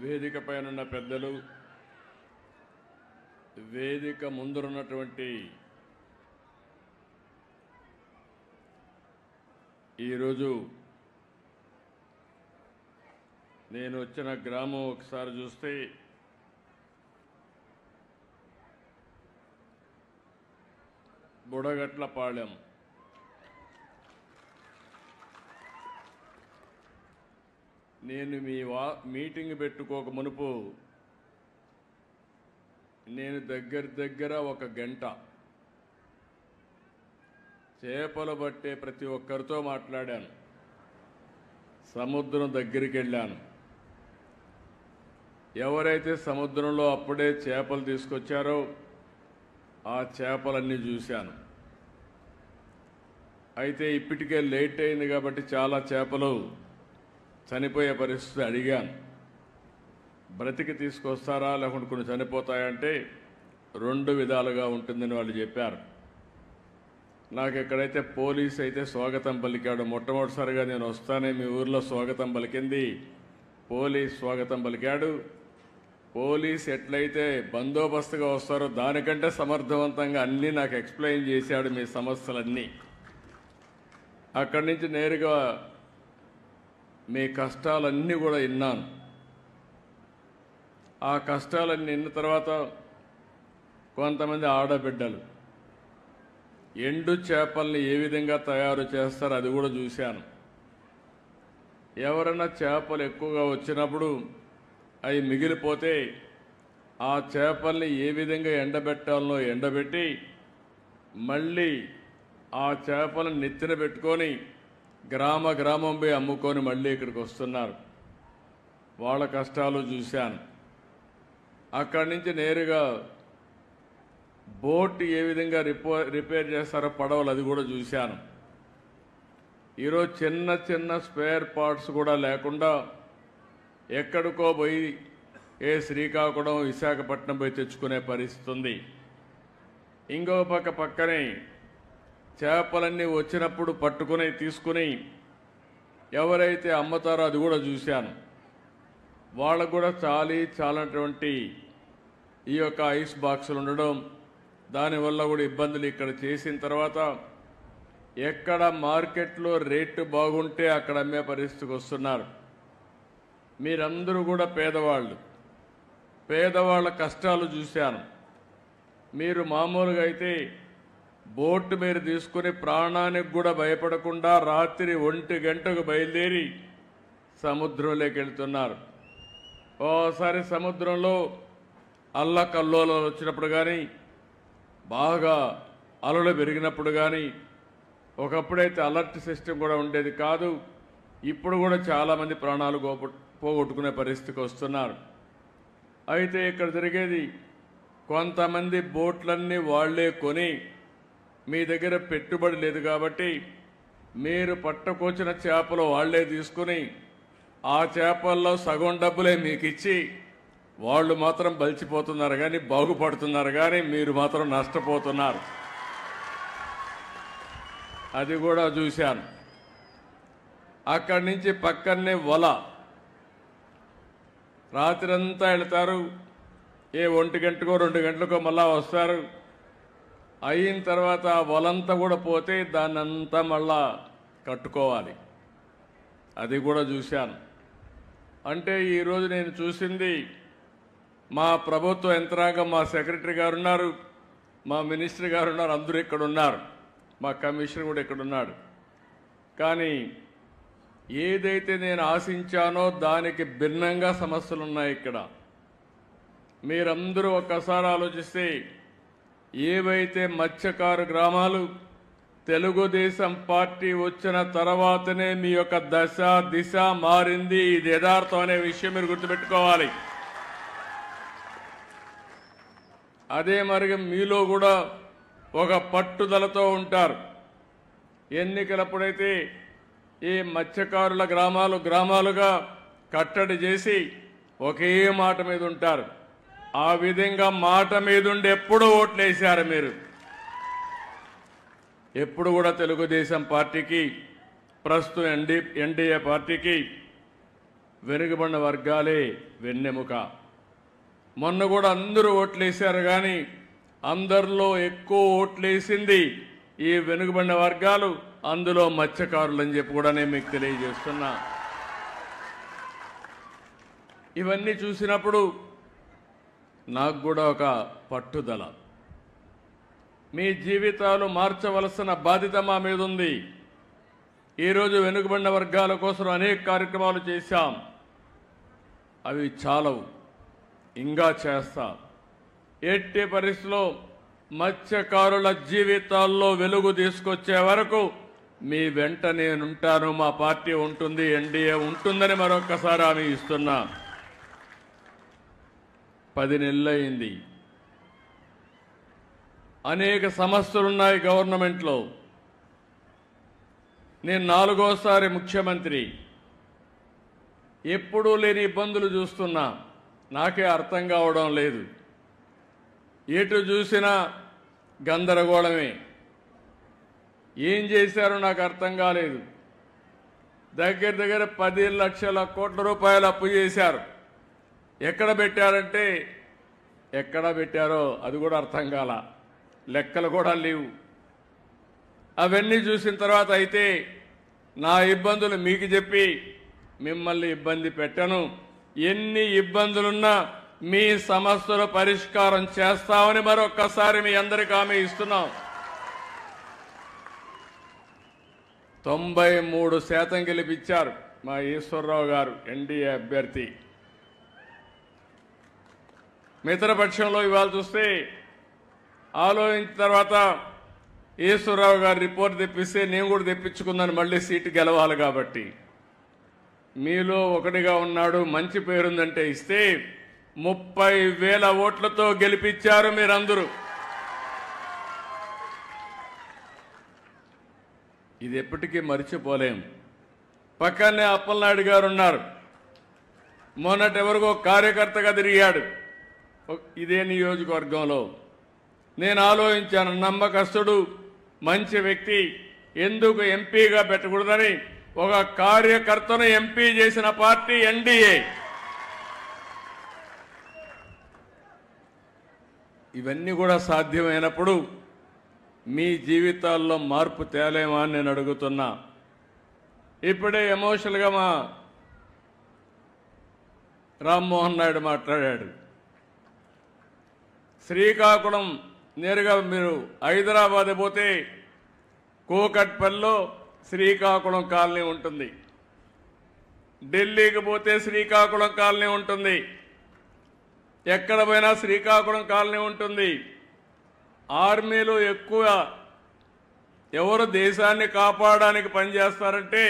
వేదిక పైన ఉన్న పెద్దలు, వేదిక ముందున్నటువంటి ఈరోజు నేను వచ్చిన గ్రామం ఒకసారి చూస్తే బుడగట్లపాళెం. నేను మీటింగ్ పెట్టుకోక మునుపు నేను దగ్గర ఒక గంట చేపలు పట్టే ప్రతి ఒక్కరితో మాట్లాడాను. సముద్రం దగ్గరికి వెళ్ళాను. ఎవరైతే సముద్రంలో అప్పుడే చేపలు తీసుకొచ్చారో ఆ చేపలన్నీ చూశాను. అయితే ఇప్పటికే లేట్ అయింది కాబట్టి చాలా చేపలు చనిపోయే పరిస్థితి. అడిగాను, బ్రతికి తీసుకొస్తారా లేకుంటే కొన్ని చనిపోతాయంటే 2 విధాలుగా ఉంటుందని వాళ్ళు చెప్పారు. నాకు ఎక్కడైతే పోలీస్ అయితే స్వాగతం పలికాడు. మొట్టమొదటిసారిగా నేను వస్తానే మీ ఊర్లో స్వాగతం పలికింది పోలీస్ స్వాగతం పలికాడు. పోలీస్ ఎట్లయితే బందోబస్తుగా వస్తారో దానికంటే సమర్థవంతంగా అన్నీ నాకు ఎక్స్ప్లెయిన్ చేశాడు, మీ సమస్యలన్నీ. అక్కడి నుంచి నేరుగా మీ కష్టాలన్నీ కూడా విన్నాను. ఆ కష్టాలన్నీ విన్న తర్వాత కొంతమంది ఆడబిడ్డలు ఎండు చేపల్ని ఏ విధంగా తయారు చేస్తారో అది కూడా చూశాను. ఎవరైనా చేపలు ఎక్కువగా వచ్చినప్పుడు అవి మిగిలిపోతే ఆ చేపల్ని ఏ విధంగా ఎండబెట్టాలనో ఎండబెట్టి మళ్ళీ ఆ చేపలను నెత్తిన పెట్టుకొని గ్రామం పోయి అమ్ముకొని మళ్ళీ ఇక్కడికి వస్తున్నారు. వాళ్ళ కష్టాలు చూశాను. అక్కడి నుంచి నేరుగా బోట్ ఏ విధంగా రిపేర్ చేస్తారో పడవలు అది కూడా చూశాను. ఈరోజు చిన్న స్పేర్ పార్ట్స్ కూడా లేకుండా ఎక్కడికో పోయి శ్రీకాకుళం విశాఖపట్నం పోయి తెచ్చుకునే పరిస్థితి ఉంది. ఇంకో పక్కనే చేపలన్నీ వచ్చినప్పుడు పట్టుకుని తీసుకుని ఎవరైతే అమ్ముతారో అది కూడా చూశాను. వాళ్ళకు కూడా చాలనటువంటి ఈ యొక్క ఐస్ బాక్సులు ఉండడం, దానివల్ల కూడా ఇబ్బందులు. ఇక్కడ చేసిన తర్వాత ఎక్కడ మార్కెట్లో రేటు బాగుంటే అక్కడ అమ్మే పరిస్థితికి వస్తున్నారు. మీరందరూ కూడా పేదవాళ్ళ కష్టాలు చూశాను. మీరు మామూలుగా అయితే బోటు మీరు తీసుకుని ప్రాణానికి కూడా భయపడకుండా రాత్రి 1 గంటకు బయలుదేరి సముద్రంలోకి వెళ్తున్నారు. ఓసారి సముద్రంలో అల్లకల్లోలాలు వచ్చినప్పుడు కానీ, బాగా అలలు పెరిగినప్పుడు కానీ, ఒకప్పుడైతే అలర్ట్ సిస్టమ్ కూడా ఉండేది కాదు. ఇప్పుడు కూడా చాలామంది ప్రాణాలు పోగొట్టుకునే పరిస్థితికి వస్తున్నారు. అయితే ఇక్కడ జరిగేది, కొంతమంది బోట్లన్నీ వాళ్లే కొని, మీ దగ్గర పెట్టుబడి లేదు కాబట్టి మీరు పట్టుకొచ్చిన చేపలు వాళ్లే తీసుకుని ఆ చేపల్లో సగం డబ్బులే మీకు ఇచ్చి వాళ్ళు మాత్రం బలిచిపోతున్నారు కానీ బాగుపడుతున్నారు కానీ మీరు మాత్రం నష్టపోతున్నారు. అది కూడా చూశాను. అక్కడి నుంచి పక్కనే వల రాత్రంతా వెళ్తారు. 1 గంటకో 2 గంటలకో మళ్ళా వస్తారు. అయిన తర్వాత వలంతా కూడా పోతే దాన్నంతా మళ్ళా కట్టుకోవాలి. అది కూడా చూశాను. అంటే ఈరోజు నేను చూసింది, మా ప్రభుత్వ యంత్రాంగం, మా సెక్రటరీ గారు ఉన్నారు, మా మినిస్టర్ గారు ఉన్నారు, అందరూ ఇక్కడ ఉన్నారు, మా కమిషనర్ కూడా ఇక్కడ ఉన్నాడు. కానీ ఏదైతే నేను ఆశించానో దానికి భిన్నంగా సమస్యలు ఉన్నాయి ఇక్కడ. మీరందరూ ఒక్కసారి ఆలోచిస్తే, ఏవైతే మత్స్యకారు గ్రామాలు తెలుగుదేశం పార్టీ వచ్చిన తర్వాతనే మీ యొక్క దిశ మారింది. ఇది యథార్థం అనే విషయం మీరు గుర్తుపెట్టుకోవాలి. అదే మరి మీలో కూడా ఒక పట్టుదలతో ఉంటారు. ఎన్నికలప్పుడైతే ఈ మత్స్యకారుల గ్రామాలుగా కట్టడి చేసి ఒకే మాట మీద ఉంటారు. ఆ విధంగా మాట మీదుండి ఎప్పుడు ఓట్లేశారు మీరు. ఎప్పుడు కూడా తెలుగుదేశం పార్టీకి, ప్రస్తుతం ఎన్డీఏ పార్టీకి వెనుకబడిన వర్గాలే వెన్నెముక. మొన్న కూడా అందరూ ఓట్లేశారు, కానీ అందరిలో ఎక్కువ ఓట్లేసింది ఈ వెనుకబడిన వర్గాలు, అందులో మత్స్యకారులని చెప్పి కూడా నేను మీకు తెలియజేస్తున్నా. ఇవన్నీ చూసినప్పుడు నాకు కూడా ఒక పట్టుదల, మీ జీవితాలు మార్చవలసిన బాధ్యత మా మీద ఉంది. ఈరోజు వెనుకబడిన వర్గాల కోసం అనేక కార్యక్రమాలు చేశాం, అవి చాలవు, ఇంకా చేస్తా. ఎట్టి పరిస్థితిలో మత్స్యకారుల జీవితాల్లో వెలుగు తీసుకొచ్చే వరకు మీ వెంట నేనుంటాను, మా పార్టీ ఉంటుంది, ఎన్డీఏ ఉంటుందని మరొక్కసారి హామీ ఇస్తున్నా. 10 నెలలైంది, అనేక సమస్యలున్నాయి గవర్నమెంట్లో. నేను 4వసారి ముఖ్యమంత్రి, ఎప్పుడూ లేని ఇబ్బందులు చూస్తున్నా, నాకే అర్థం కావడం లేదు. ఎటు చూసినా గందరగోళమే. ఏం చేశారో నాకు అర్థం కాలేదు. దగ్గర దగ్గర 10 లక్షల కోట్ల రూపాయలు అప్పు చేశారు. ఎక్కడ పెట్టారంటే ఎక్కడ పెట్టారో అది కూడా అర్థం కాల, లెక్కలు కూడా లేవు. అవన్నీ చూసిన తర్వాత అయితే నా ఇబ్బందులు మీకు చెప్పి మిమ్మల్ని ఇబ్బంది పెట్టను. ఎన్ని ఇబ్బందులున్నా మీ సమస్యల పరిష్కారం చేస్తామని మరొక్కసారి మీ అందరికీ హామీ ఇస్తున్నాం. 93% గెలిపించారు మా ఈశ్వరరావు గారు, ఎన్డీఏ అభ్యర్థి. మిత్రపక్షంలో ఇవాళ చూస్తే ఆలోచించిన తర్వాత ఈశ్వరరావు గారు రిపోర్ట్ తెప్పిస్తే నేను కూడా తెప్పించుకున్నాను, మళ్ళీ సీటు గెలవాలి కాబట్టి. మీలో ఒకటిగా ఉన్నాడు, మంచి పేరుందంటే ఇస్తే 30,000 ఓట్లతో గెలిపించారు మీరందరూ. ఇది ఎప్పటికీ మర్చిపోలేం. పక్కనే అప్పలనాయుడు గారు ఉన్నారు, మొన్నటి ఎవరికో కార్యకర్తగా తిరిగాడు ఇదే నియోజకవర్గంలో. నేను ఆలోచించాను, నమ్మకస్తుడు, మంచి వ్యక్తి, ఎందుకు ఎంపీగా పెట్టకూడదని ఒక కార్యకర్తను ఎంపీ చేసిన పార్టీ ఎన్డీఏ. ఇవన్నీ కూడా సాధ్యమైనప్పుడు మీ జీవితాల్లో మార్పు తేలేమా అని నేను అడుగుతున్నా. ఇప్పుడే ఎమోషనల్గా మా రామ్మోహన్ నాయుడు మాట్లాడాడు. శ్రీకాకుళం నేరుగా మీరు హైదరాబాద్ పోతే కూకట్పల్లిలో శ్రీకాకుళం కాలనీ ఉంటుంది, ఢిల్లీకి పోతే శ్రీకాకుళం కాలనీ ఉంటుంది, ఎక్కడ పోయినా శ్రీకాకుళం కాలనీ ఉంటుంది. ఆర్మీలో ఎక్కువ ఎవరు దేశాన్ని కాపాడడానికి పనిచేస్తారంటే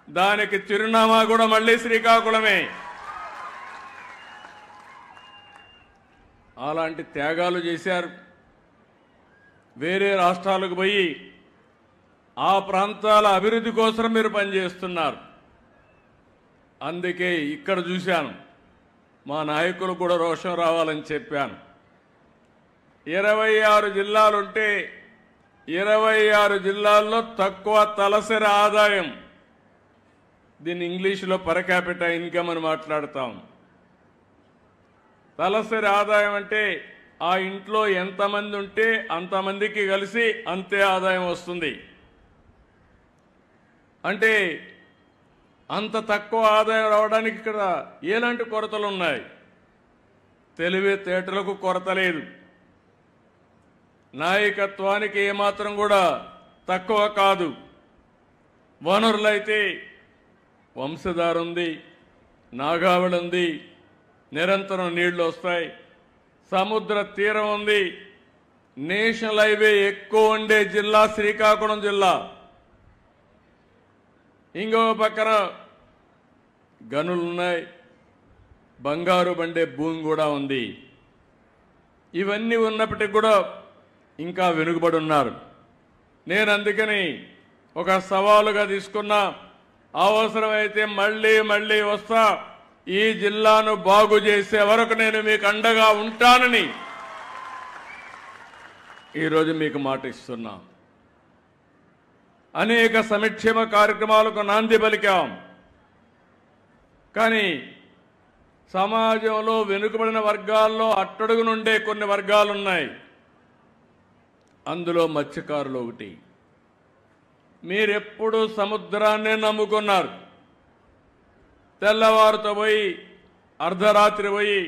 దానికి చిరునామా కూడా మళ్ళీ శ్రీకాకుళమే. అలాంటి త్యాగాలు చేశారు. వేరే రాష్ట్రాలకు పోయి ఆ ప్రాంతాల అభివృద్ధి కోసం మీరు పనిచేస్తున్నారు. అందుకే ఇక్కడ చూశాను, మా నాయకులు కూడా రోషం రావాలని చెప్పాను. 26 జిల్లాలుంటే 26 జిల్లాల్లో తక్కువ తలసరి ఆదాయం, దీన్ని ఇంగ్లీష్లో పర్ క్యాపిటా ఇన్కమ్ అని మాట్లాడతాం. తలసరి ఆదాయం అంటే ఆ ఇంట్లో ఎంతమంది ఉంటే అంతమందికి కలిసి అంతే ఆదాయం వస్తుంది. అంటే అంత తక్కువ ఆదాయం రావడానికి ఇక్కడ ఎలాంటి కొరతలు ఉన్నాయి? తెలివితేటలకు కొరత లేదు, నాయకత్వానికి ఏమాత్రం కూడా తక్కువ కాదు. వనరులైతే వంశధార ఉంది, నాగావళి ఉంది, నిరంతరం నీళ్లు వస్తాయి, సముద్ర తీరం ఉంది. నేషనల్ హైవే ఎక్కువ ఉండే జిల్లా శ్రీకాకుళం జిల్లా. ఇంకొక పక్కన గనులున్నాయి, బంగారు బండే భూమి కూడా ఉంది. ఇవన్నీ ఉన్నప్పటికీ కూడా ఇంకా వెనుకబడి ఉన్నారు. నేను అందుకని ఒక సవాలుగా తీసుకున్నా, అవసరమైతే మళ్ళీ మళ్ళీ వస్తా, ఈ జిల్లాను బాగు చేసే వరకు నేను మీకు అండగా ఉంటానని ఈరోజు మీకు మాట ఇస్తున్నా. అనేక సంక్షేమ కార్యక్రమాలకు నాంది పలికాం. కానీ సమాజంలో వెనుకబడిన వర్గాల్లో అట్టడుగు నుండే కొన్ని వర్గాలు ఉన్నాయి. అందులో మత్స్యకారులు ఒకటి. మీరెప్పుడు సముద్రాన్నే నమ్ముకున్నారు. తెల్లవారుతో పోయి అర్ధరాత్రి పోయి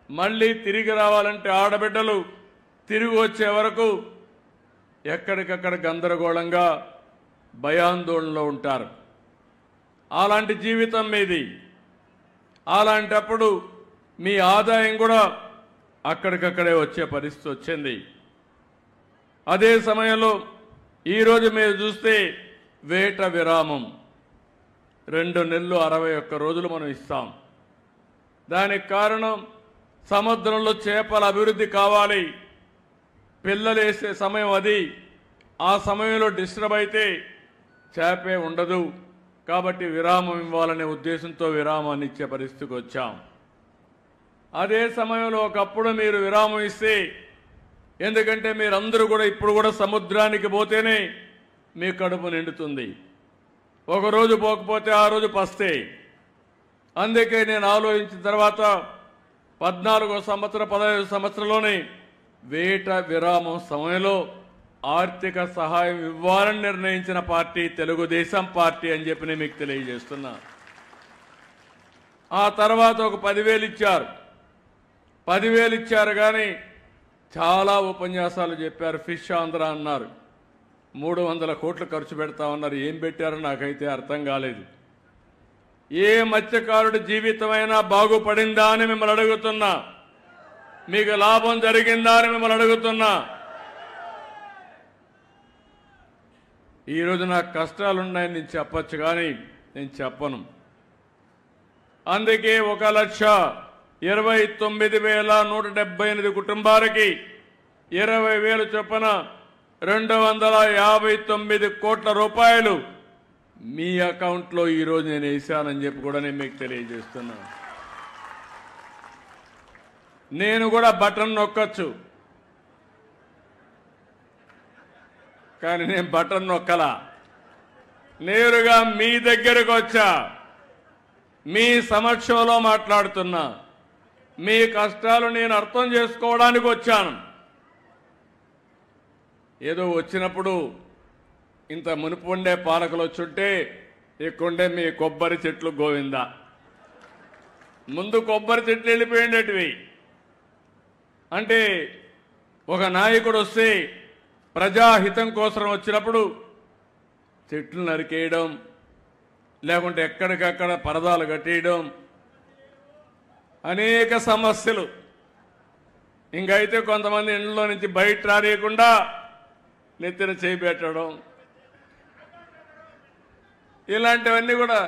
మళ్ళీ తిరిగి రావాలంటే ఆడబిడ్డలు తిరిగి వచ్చే వరకు ఎక్కడికక్కడ గందరగోళంగా భయాందోళనలో ఉంటారు. అలాంటి జీవితం మీది. అలాంటప్పుడు మీ ఆదాయం కూడా అక్కడికక్కడే వచ్చే పరిస్థితి వచ్చింది. అదే సమయంలో ఈరోజు మీరు చూస్తే వేట విరామం 2 నెలలు 61 రోజులు మనం ఇస్తాం. దానికి కారణం సముద్రంలో చేపల అభివృద్ధి కావాలి. పిల్లలు వేసే సమయం అది. ఆ సమయంలో డిస్టర్బ్ అయితే చేపే ఉండదు. కాబట్టి విరామం ఇవ్వాలనే ఉద్దేశంతో విరామాన్ని ఇచ్చే పరిస్థితికి వచ్చాం. అదే సమయంలో ఒకప్పుడు మీరు విరామం ఇస్తే, ఎందుకంటే మీరందరూ కూడా ఇప్పుడు కూడా సముద్రానికి పోతేనే మీ కడుపు నిండుతుంది. ఒకరోజు పోకపోతే ఆ రోజు పస్తే. అందుకే నేను ఆలోచించిన తర్వాత 14వ సంవత్సరం 15వ సంవత్సరంలోనే వేట విరామం సమయంలో ఆర్థిక సహాయం ఇవ్వాలని నిర్ణయించిన పార్టీ తెలుగుదేశం పార్టీ అని చెప్పి నేను మీకు తెలియజేస్తున్నా. ఆ తర్వాత ఒక 10,000 ఇచ్చారు. 10,000 ఇచ్చారు కానీ చాలా ఉపన్యాసాలు చెప్పారు. ఫిష్ ఆంధ్ర అన్నారు. 300 కోట్లు ఖర్చు పెడతామన్నారు. ఏం పెట్టారో నాకైతే అర్థం కాలేదు. ఏ మత్స్యకారుడి జీవితమైనా బాగుపడిందా అని మిమ్మల్ని అడుగుతున్నా. మీకు లాభం జరిగిందా అని మిమ్మల్ని అడుగుతున్నా. ఈరోజు నాకు కష్టాలున్నాయని నేను చెప్పచ్చు కానీ నేను చెప్పను. అందుకే 1,29,178 కుటుంబాలకి 20,000 చొప్పున 259 కోట్ల రూపాయలు మీ అకౌంట్లో ఈరోజు నేను వేశానని చెప్పి కూడా నేను మీకు తెలియజేస్తున్నాను. నేను కూడా బటన్ నొక్కచ్చు, కానీ నేను బటన్ నొక్కలా. నేరుగా మీ దగ్గరకు వచ్చా, మీ సమక్షంలో మాట్లాడుతున్నా. మీ కష్టాలు నేను అర్థం చేసుకోవడానికి వచ్చాను. ఏదో వచ్చినప్పుడు ఇంత మునుపు ఉండే పాలకులు వచ్చుంటే ఇక్కడుండే మీ కొబ్బరి చెట్లు గోవిందా. ముందు కొబ్బరి చెట్లు వెళ్ళిపోయేటివి. అంటే ఒక నాయకుడు వస్తే ప్రజాహితం కోసం వచ్చినప్పుడు చెట్లు నరికేయడం, లేకుంటే ఎక్కడికక్కడ పరదాలు కట్టేయడం, అనేక సమస్యలు. ఇంకైతే కొంతమంది ఇంట్లో నుంచి బయట రానియకుండా నెత్తిన చేయి పెట్టడం, ఇలాంటివన్నీ కూడా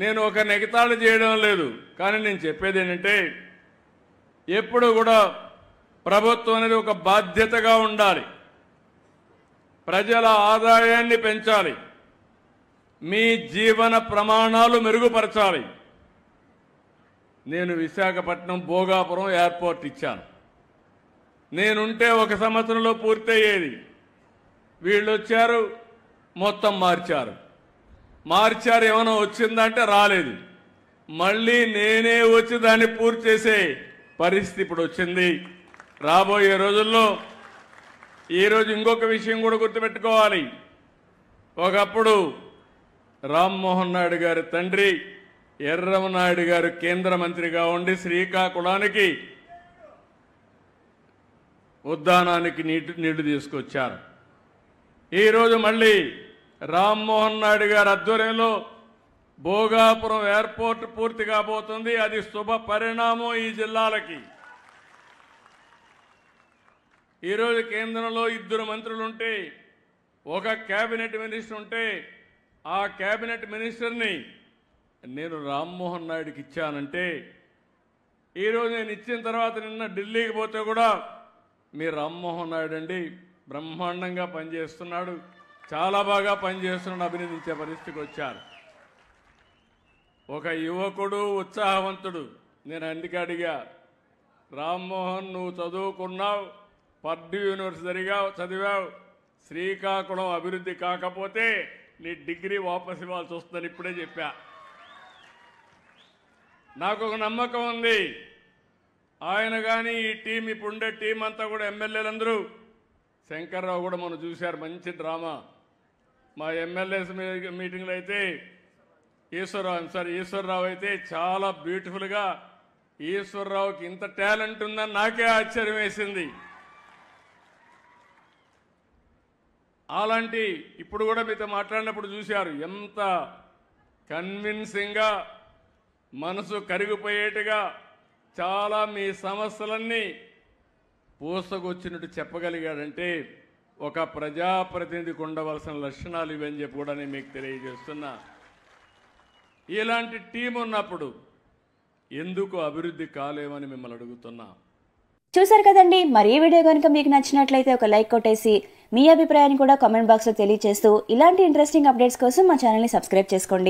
నేను ఒక నెగతాళి చేయడం లేదు. కానీ నేను చెప్పేది ఏంటంటే ఎప్పుడు కూడా ప్రభుత్వం అనేది ఒక బాధ్యతగా ఉండాలి. ప్రజల ఆదాయాన్ని పెంచాలి. మీ జీవన ప్రమాణాలు మెరుగుపరచాలి. నేను విశాఖపట్నం భోగాపురం ఎయిర్పోర్ట్ ఇచ్చాను. నేనుంటే 1 సంవత్సరంలో పూర్తయ్యేది. వీళ్ళు వచ్చారు, మొత్తం మార్చారు. ఏమైనా వచ్చిందంటే రాలేదు. మళ్ళీ నేనే వచ్చి దాన్ని పూర్తి చేసే పరిస్థితి ఇప్పుడు వచ్చింది. రాబోయే రోజుల్లో ఈరోజు ఇంకొక విషయం కూడా గుర్తుపెట్టుకోవాలి. ఒకప్పుడు రామ్మోహన్ నాయుడు గారి తండ్రి ఎర్రమనాయుడు గారు కేంద్ర మంత్రిగా ఉండి శ్రీకాకుళానికి ఉద్దానానికి నీళ్లు తీసుకొచ్చారు. ఈరోజు మళ్ళీ రామ్మోహన్ నాయుడు గారి ఆధ్వర్యంలో భోగాపురం ఎయిర్పోర్ట్ పూర్తి కాబోతుంది. అది శుభ పరిణామం ఈ జిల్లాలకి. ఈరోజు కేంద్రంలో 2 మంత్రులు ఉంటే, ఒక కేబినెట్ మినిస్టర్ ఉంటే, ఆ కేబినెట్ మినిస్టర్ని నేను రామ్మోహన్ నాయుడుకి ఇచ్చానంటే, ఈరోజు నేను ఇచ్చిన తర్వాత నిన్న ఢిల్లీకి పోతే కూడా మీ రామ్మోహన్ నాయుడు అండి బ్రహ్మాండంగా పనిచేస్తున్నాడు, చాలా బాగా పనిచేస్తున్నాడు అభినందించే పరిస్థితికి వచ్చారు. ఒక యువకుడు ఉత్సాహవంతుడు. నేను అందుకే అడిగా, రామ్మోహన్ నువ్వు చదువుకున్నావు, పర్డ్యూ యూనివర్సిటీగా చదివావు, శ్రీకాకుళం అభివృద్ధి కాకపోతే నీ డిగ్రీ వాపసు ఇవ్వాల్సి వస్తుందని ఇప్పుడే చెప్పా. నాకు ఒక నమ్మకం ఉంది, ఆయన కానీ ఈ టీం ఇప్పుడుండే టీం అంతా కూడా ఎమ్మెల్యేలందరూ, శంకర్రావు కూడా మనం చూశారు, మంచి డ్రామా. మా ఎమ్మెల్యేస్ మీటింగ్లో అయితే ఈశ్వరరావు అయితే చాలా బ్యూటిఫుల్గా, ఈశ్వరరావుకి ఇంత టాలెంట్ ఉందని నాకే ఆశ్చర్యం వేసింది. అలాంటి ఇప్పుడు కూడా మీతో మాట్లాడినప్పుడు చూశారు, ఎంత కన్విన్సింగ్గా మనసు కరిగిపోయేట్టుగా చాలా మీ సమస్యలన్నీ పూసకొచ్చినట్టు చెప్పగలిగాడంటే ఒక ప్రజాప్రతినిధికి ఉండవలసిన లక్షణాలు ఇవని చెప్పి కూడా నేను మీకు తెలియజేస్తున్నా. ఇలాంటి టీం ఉన్నప్పుడు ఎందుకు అభివృద్ధి కాలేమని మిమ్మల్ని అడుగుతున్నా. చూసారు కదండి, మరి ఈ వీడియో కనుక మీకు నచ్చినట్లయితే ఒక లైక్ కొట్టేసి మీ అభిప్రాయాన్ని కూడా కామెంట్ బాక్స్లో తెలియజేస్తూ ఇలాంటి ఇంట్రెస్టింగ్ అప్డేట్స్ కోసం మా ఛానల్ని సబ్స్క్రైబ్ చేసుకోండి.